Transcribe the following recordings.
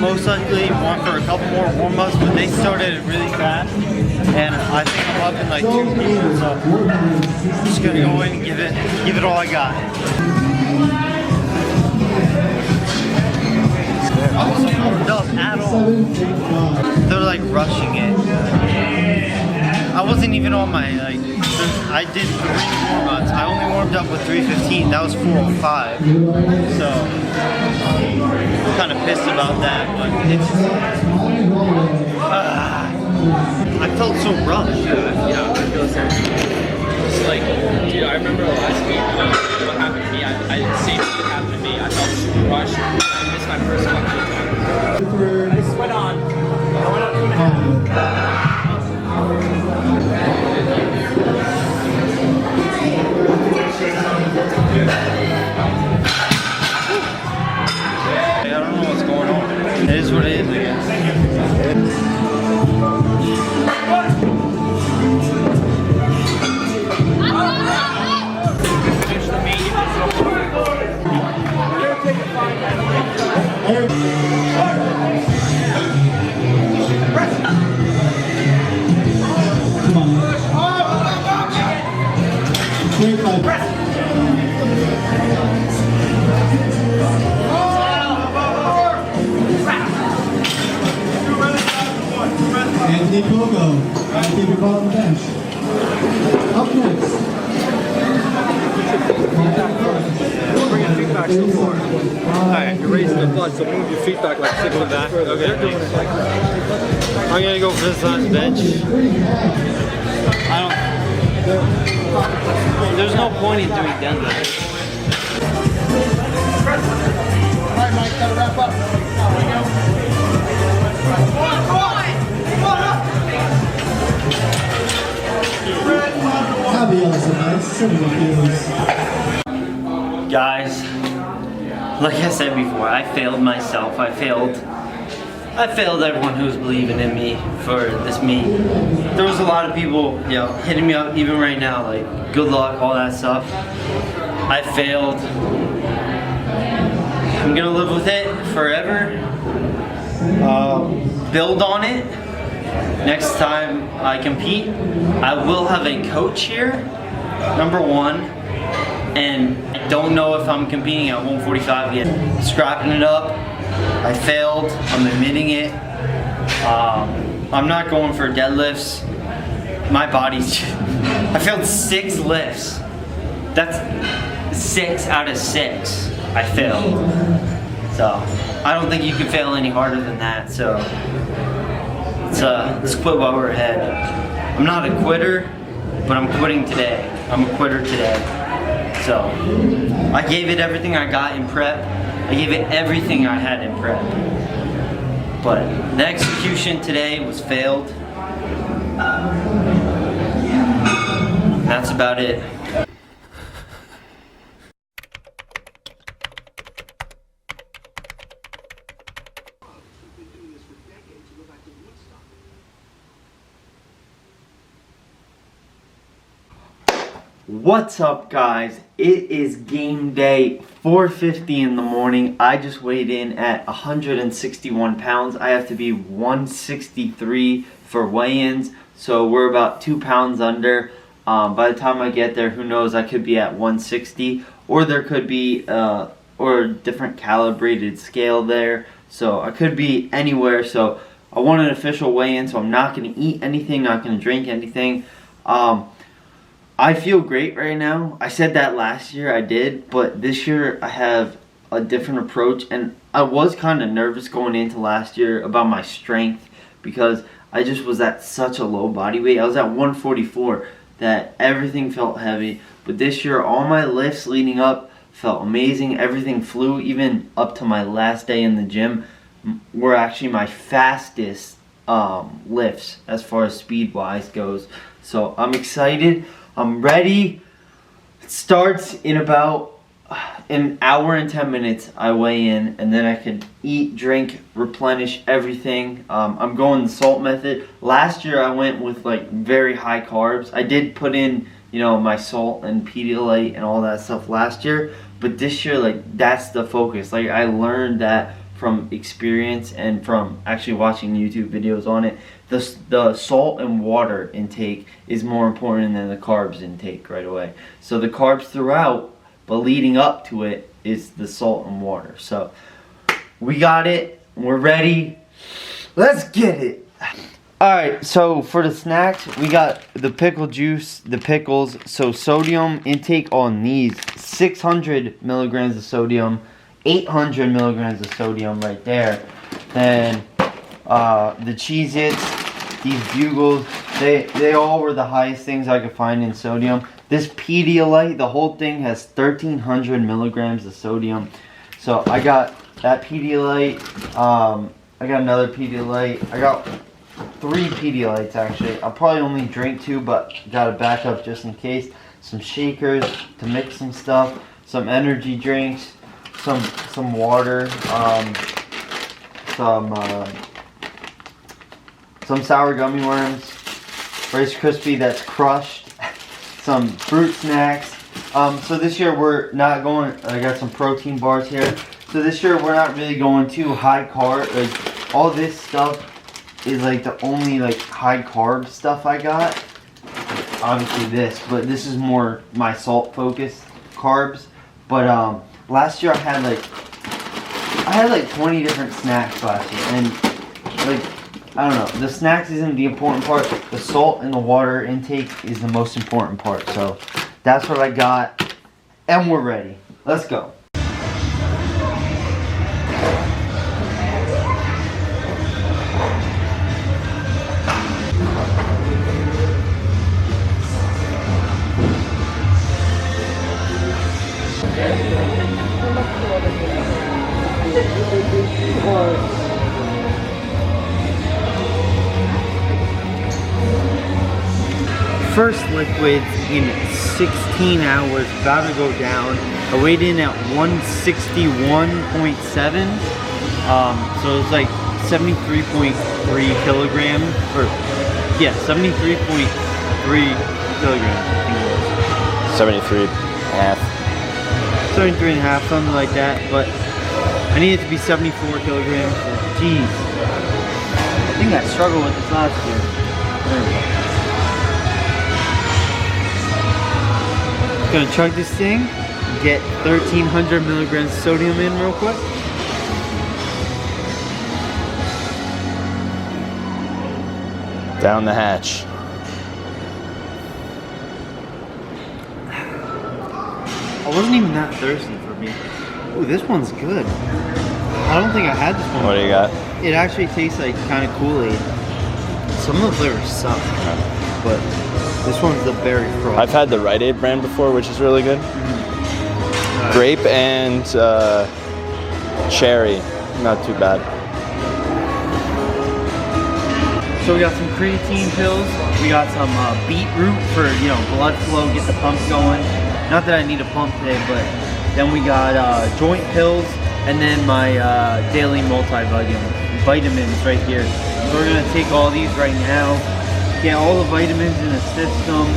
most likely want for a couple more warm-ups, but they started it really fast, and I think I'm up in like 2 people, so I'm just gonna go in and give it all I got. I wasn't warmed up at all. They're like rushing it. I wasn't even on my, like, I did 3 warm-ups. I only warmed up with 315. That was 405. So, I'm kind of pissed about that, but it's I felt so rushed. Yeah, I feel the same. It's like, dude, I remember last week what happened to me. I didn't see what happened to me. I felt super rushed. I missed my first one. I sweat on. I went up 2.5. I don't know what's going on. It is what it is, I guess. Anthony Cuocco, keep your ball on the bench. Up next. Bring your feet back so far. Alright, you're raising the butt, so move your feet back like 6 foot back. Okay. I'm gonna go for this last bench. There's no point in doing deadlifts. Alright, Mike, gotta wrap up. There we go. Guys, like I said before, I failed myself. I failed everyone who was believing in me for this meet. There was a lot of people, you know, hitting me up even right now, like good luck, all that stuff. I failed. I'm gonna live with it forever. Build on it. Next time I compete, I will have a coach here, number 1, and I don't know if I'm competing at 145 yet. Scrapping it up. I failed. I'm admitting it. I'm not going for deadlifts. My body's I failed 6 lifts. That's 6 out of 6 I failed. So I don't think you can fail any harder than that. So let's quit while we're ahead. I'm not a quitter, but I'm quitting today. I'm a quitter today. So I gave it everything I got in prep. I gave it everything I had in prep. But the execution today was failed. That's about it. What's up, guys? It is game day, 4:50 in the morning. I just weighed in at 161 pounds. I have to be 163 for weigh-ins, so we're about 2 pounds under. By the time I get there, who knows, I could be at 160, or there could be or a different calibrated scale there, so I could be anywhere. So I want an official weigh-in, so I'm not going to eat anything, not going to drink anything. I feel great right now. I said that last year, I did, but this year I have a different approach, and I was kind of nervous going into last year about my strength because I just was at such a low body weight. I was at 144, that everything felt heavy, but this year all my lifts leading up felt amazing. Everything flew, even up to my last day in the gym were actually my fastest lifts as far as speed wise goes. So I'm excited. I'm ready. It starts in about an hour and 10 minutes. I weigh in, and then I can eat, drink, replenish everything. I'm going the salt method. Last year I went with like very high carbs. I did put in, you know, my salt and Pedialyte and all that stuff last year, but this year, like, that's the focus. Like, I learned that from experience and from actually watching YouTube videos on it, the salt and water intake is more important than the carbs intake right away. So the carbs throughout, but leading up to it is the salt and water. So we got it. We're ready. Let's get it. Alright, so for the snacks, we got the pickle juice, the pickles. So sodium intake on these, 600 milligrams of sodium, 800 milligrams of sodium right there. Then the Cheez-Its, these Bugles, they all were the highest things I could find in sodium. This Pedialyte, the whole thing has 1,300 milligrams of sodium. So I got that Pedialyte, I got another Pedialyte, I got 3 Pedialytes actually. I'll probably only drink 2, but got a backup just in case. Some shakers to mix some stuff, some energy drinks, some water, some sour gummy worms, Rice Krispie that's crushed, some fruit snacks. So this year we're not going. I got some protein bars here. So this year we're not really going too high carb. Like all this stuff is like the only like high carb stuff I got. Obviously this, but this is more my salt focused carbs. But last year I had like 20 different snacks last year, and like I don't know, the snacks isn't the important part. The salt and the water intake is the most important part. So that's what I got, and we're ready. Let's go. First liquids in 16 hours, about to go down. I weighed in at 161.7, so it's like 73.3 kilograms, or yeah, 73.3 kilograms, I think it was. 73 and a half. 73 and a half, something like that, but I need it to be 74 kilograms, so geez. I think I struggled with this last year. There we go. Gonna chug this thing, get 1,300 milligrams of sodium in real quick. Down the hatch. I wasn't even that thirsty for me. Oh, this one's good. I don't think I had this one. What do you got? It actually tastes like kind of Kool-Aid. Some of the flavors suck, but this one's the berry frog. I've had the Rite Aid brand before, which is really good. Mm-hmm. Grape and cherry, not too bad. So we got some creatine pills. We got some beetroot for blood flow, get the pump going. Not that I need a pump today, but then we got joint pills, and then my daily vitamins right here. So we're gonna take all these right now, get all the vitamins in the system.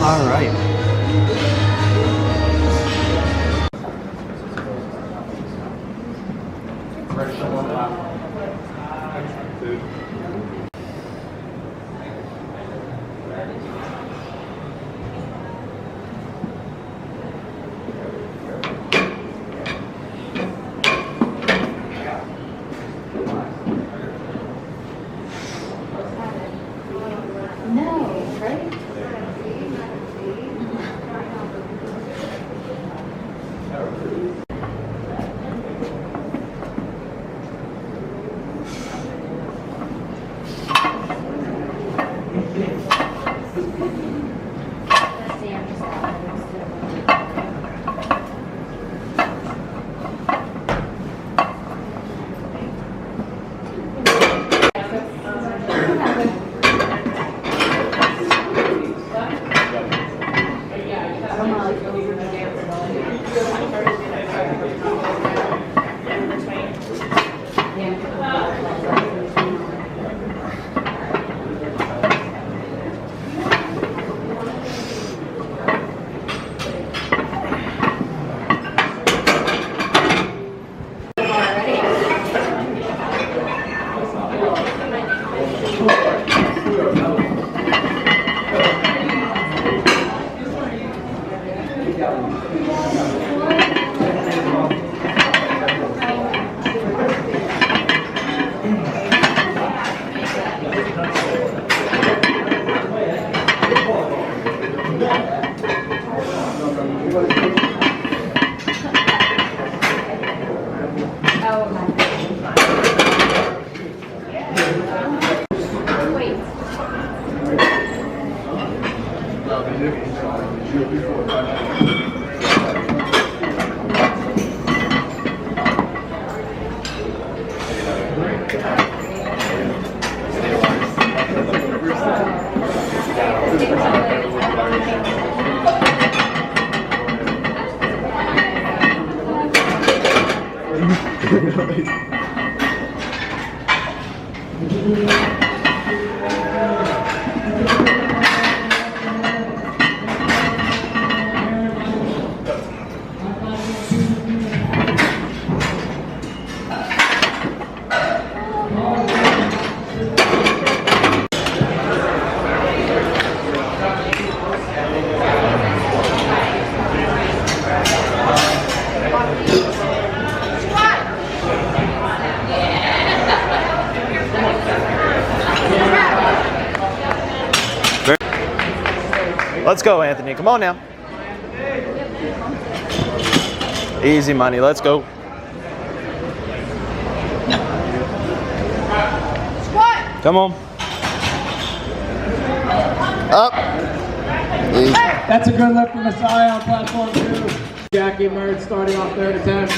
All right. Let's go, Anthony. Come on now. Easy money. Let's go. Come on. Up. Easy. That's a good lift from Messiah on platform 2. Jackie emerged starting off third attempt.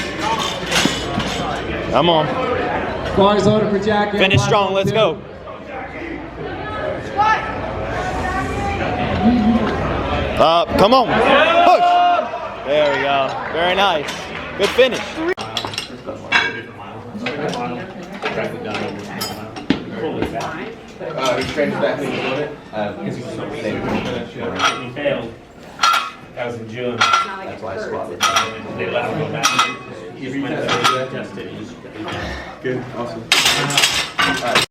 Come on. Bars loaded for Jackie. Finish strong. Let's go. Up. Come on. Push. There we go. Very nice. Good finish. He trained back when he was doing it. He failed. That was in June. That's why I squatted. They let him go back. You Went retested? to tested. He's Good, awesome. All right.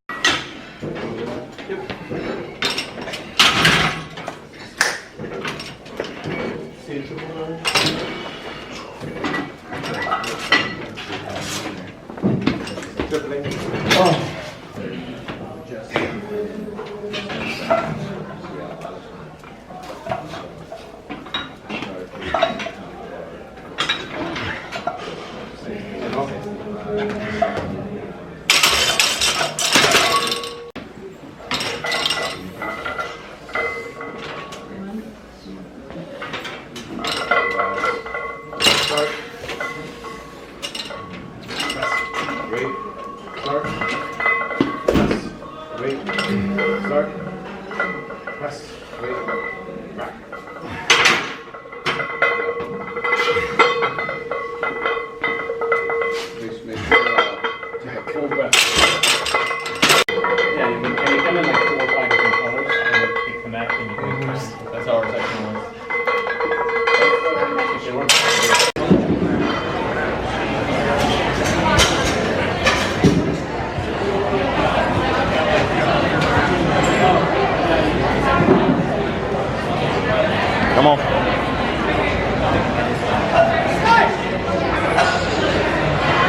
Come on.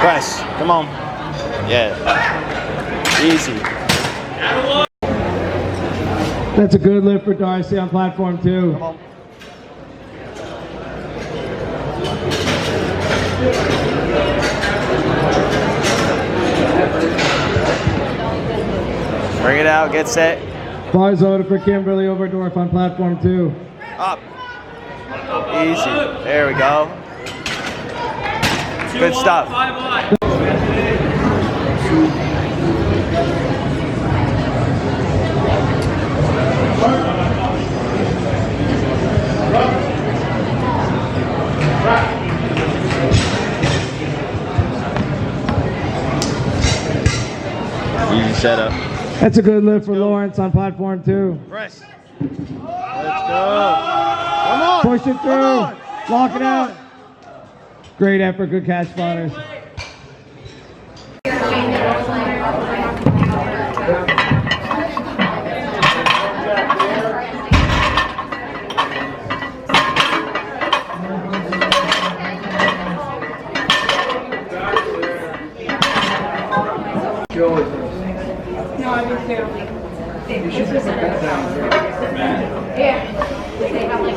Press. Come on. Yeah. Easy. That's a good lift for Darcy on platform 2. Come on. Bring it out. Get set. Bars loaded for Kimberly Oberdorf on platform 2. Up. Easy. There we go. Good stuff. Easy setup. That's a good lift for Lawrence on platform 2. Press. Let's go. Come on. Push it through. Lock it out. Great effort. Good catch, spotters. No, I do too. You should just put that down. Yeah. They have like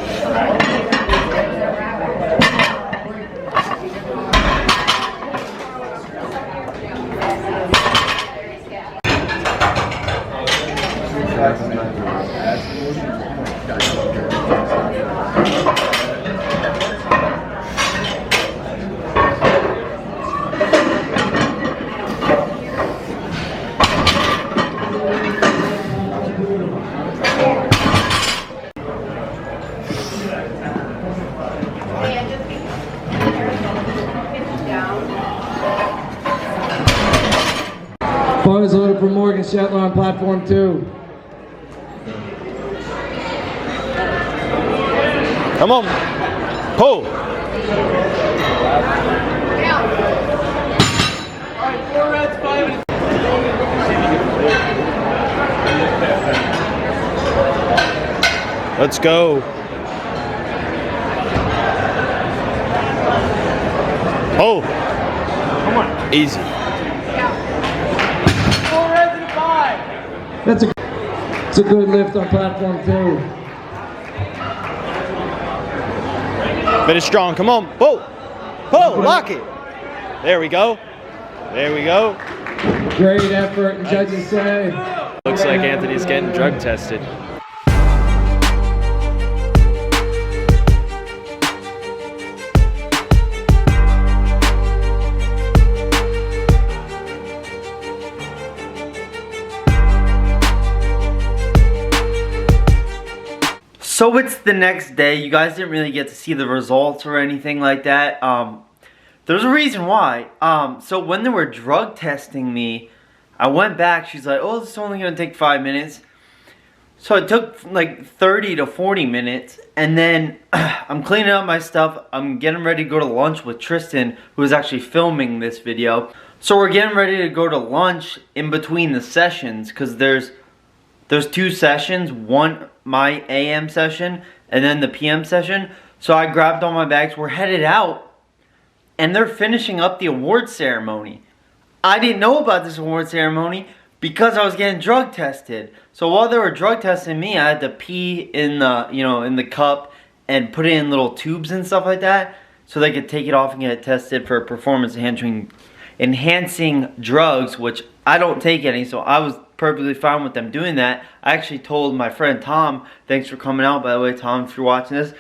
Bars order for Morgan Shetler on platform 2. Come on. Pull. Let's go. Oh. Come on. Easy. It's a good lift on platform 2. Finish strong. Come on. Pull. Pull. Lock it. There we go. There we go. Great effort, and judges say. Looks like Anthony's getting drug tested. So it's the next day. You guys didn't really get to see the results or anything like that. There's a reason why. So when they were drug testing me, I went back. She's like, oh, this is only going to take 5 minutes. So it took like 30 to 40 minutes. And then I'm cleaning up my stuff. I'm getting ready to go to lunch with Tristan, who is actually filming this video. So we're getting ready to go to lunch in between the sessions, because there's 2 sessions, one my AM session and then the PM session. So I grabbed all my bags, we're headed out, and they're finishing up the award ceremony. I didn't know about this award ceremony because I was getting drug tested. So while they were drug testing me, I had to pee in the, in the cup and put it in little tubes and stuff like that, so they could take it off and get it tested for performance enhancing drugs, which I don't take any, so I was perfectly fine with them doing that. I actually told my friend Tom, thanks for coming out, by the way, Tom, if you're watching this.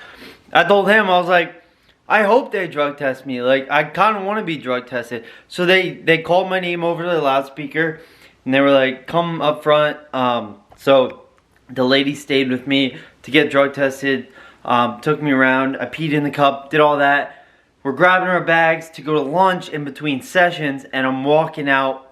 I told him, I was like, I hope they drug test me. Like, I kind of want to be drug tested. So they called my name over the loudspeaker, and they were like, come up front. So the lady stayed with me to get drug tested, took me around. I peed in the cup, did all that. We're grabbing our bags to go to lunch in between sessions, and I'm walking out.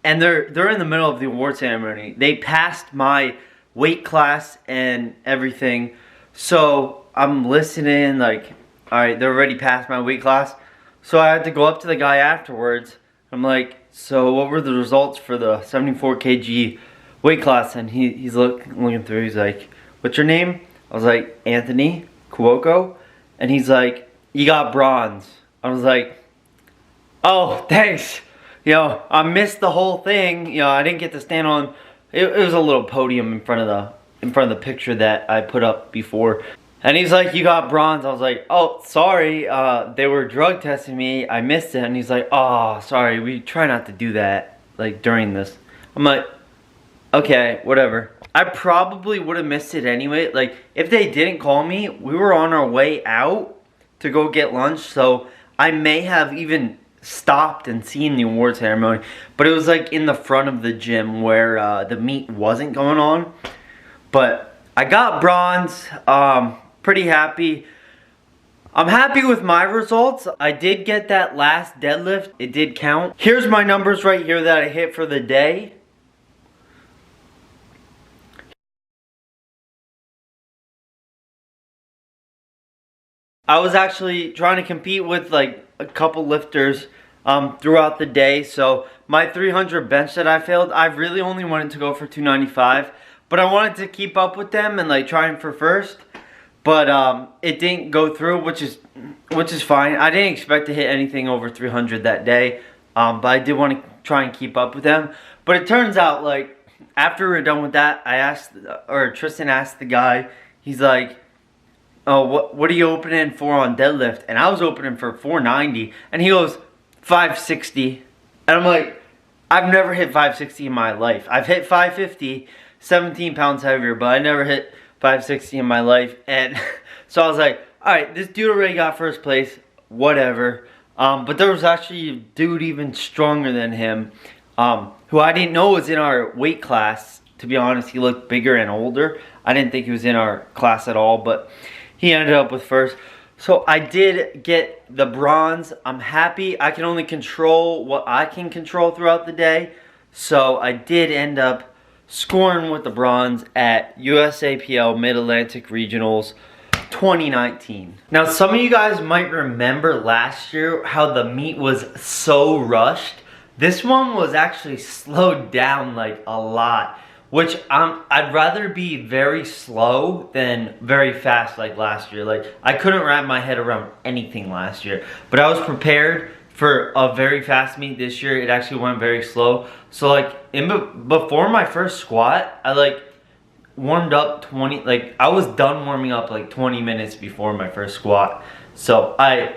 And they're in the middle of the award ceremony. They passed my weight class and everything. So I'm listening, like, alright, they're already past my weight class. So I had to go up to the guy afterwards. I'm like, so what were the results for the 74 kg weight class? And he's looking through, he's like, what's your name? I was like, Anthony Cuocco. And he's like, you got bronze. I was like, oh, thanks. I missed the whole thing. I didn't get to stand on. It was a little podium in front of the picture that I put up before. And he's like, you got bronze. I was like, oh, sorry. They were drug testing me. I missed it. And he's like, oh, sorry. We try not to do that, like, during this. I'm like, okay, whatever. I probably would have missed it anyway. Like, if they didn't call me, we were on our way out to go get lunch. So I may have even stopped and seen the award ceremony, but it was like in the front of the gym where the meet wasn't going on. But I got bronze. Pretty happy. I'm happy with my results. I did get that last deadlift. It did count. Here's my numbers right here that I hit for the day. I was actually trying to compete with like a couple lifters throughout the day. So my 300 bench that I failed, I really only wanted to go for 295, but I wanted to keep up with them and like trying for first. But it didn't go through, which is fine. I didn't expect to hit anything over 300 that day, but I did want to try and keep up with them. But it turns out, like, after we were done with that, Tristan asked the guy, he's like, oh, what are you opening for on deadlift? And I was opening for 490, and he goes, 560. And I'm like, I've never hit 560 in my life. I've hit 550, 17 pounds heavier, but I never hit 560 in my life. And so I was like, alright, this dude already got first place, whatever. But there was actually a dude even stronger than him, who I didn't know was in our weight class to be honest, he looked bigger and older. I didn't think he was in our class at all, but he ended up with first. So I did get the bronze. I'm happy. I can only control what I can control throughout the day. So I did end up scoring with the bronze at USAPL Mid-Atlantic Regionals 2019. Now, some of you guys might remember last year how the meet was so rushed. This one was actually slowed down like a lot, which I'd rather be very slow than very fast like last year. Like, I couldn't wrap my head around anything last year, but I was prepared for a very fast meet this year. It actually went very slow. So like before my first squat, I like warmed up 20, like I was done warming up like 20 minutes before my first squat. So I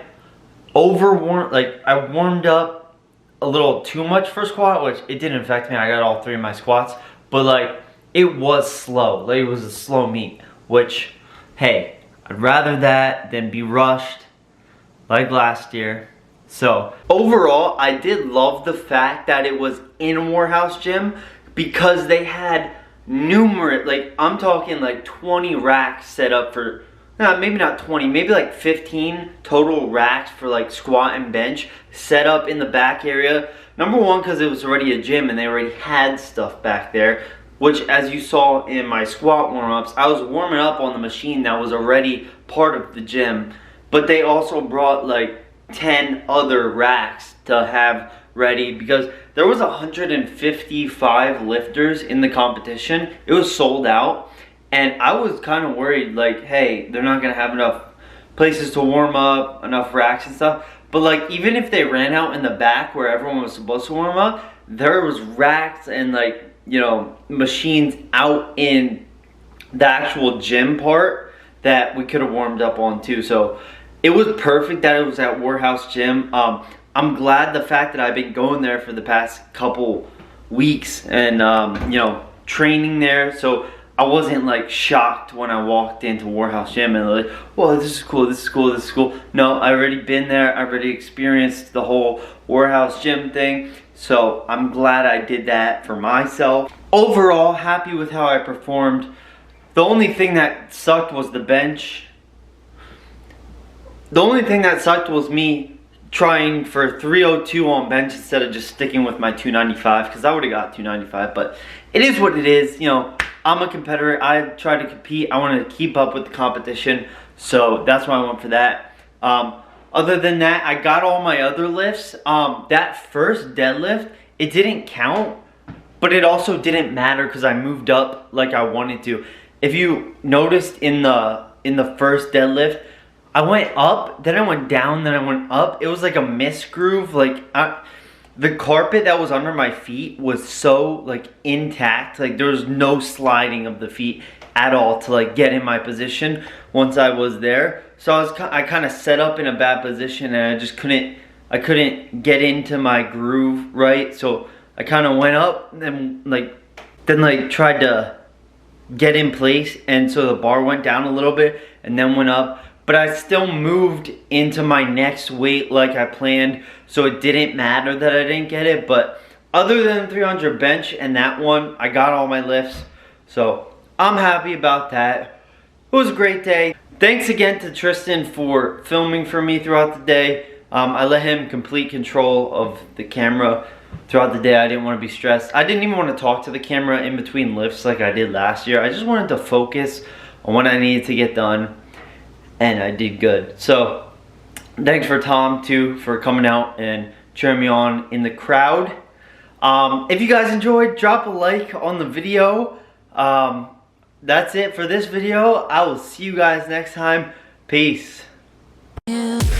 warmed up a little too much for squat, which it didn't affect me. I got all 3 of my squats, but like it was slow. Like, it was a slow meet, which, hey, I'd rather that than be rushed like last year. So overall, I did love the fact that it was in Warhouse Gym, because they had numerous, like I'm talking like 20 racks set up for, maybe not 20, maybe like 15 total racks for like squat and bench set up in the back area. Number one, because it was already a gym and they already had stuff back there, which, as you saw in my squat warm-ups, I was warming up on the machine that was already part of the gym. But they also brought like 10 other racks to have ready, because there was 155 lifters in the competition. It was sold out, and I was kind of worried, like, hey, they're not gonna have enough places to warm up, enough racks and stuff. But like, even if they ran out in the back where everyone was supposed to warm up, there was racks and like, you know, machines out in the actual gym part that we could have warmed up on too. So it was perfect that it was at Warhouse Gym. I'm glad the fact that I've been going there for the past couple weeks and you know, training there, so I wasn't like shocked when I walked into Warhouse Gym and like, whoa, this is cool, this is cool, this is cool. No, I already been there, I already experienced the whole Warhouse Gym thing, so I'm glad I did that for myself. Overall, happy with how I performed. The only thing that sucked was the bench. The only thing that sucked was me trying for 302 on bench instead of just sticking with my 295, because I would have got 295, but it is what it is. You know, I'm a competitor. I try to compete. I want to keep up with the competition, so that's why I went for that. Other than that, I got all my other lifts. That first deadlift, it didn't count, but it also didn't matter because I moved up like I wanted to. If you noticed in the first deadlift, I went up, then I went down, then I went up. It was like a misgroove. Like, the carpet that was under my feet was so like intact. Like, there was no sliding of the feet at all to like get in my position once I was there. So I kind of set up in a bad position, and I just couldn't get into my groove right. So I kind of went up and then tried to get in place, and so the bar went down a little bit and then went up. But I still moved into my next weight like I planned, so it didn't matter that I didn't get it. But other than 300 bench and that one, I got all my lifts, so I'm happy about that. It was a great day. Thanks again to Tristan for filming for me throughout the day. I let him complete control of the camera throughout the day. I didn't want to be stressed. I didn't even want to talk to the camera in between lifts like I did last year. I just wanted to focus on what I needed to get done, and I did good. So thanks for Tom too for coming out and cheering me on in the crowd. If you guys enjoyed, drop a like on the video. That's it for this video. I will see you guys next time. Peace. Yeah.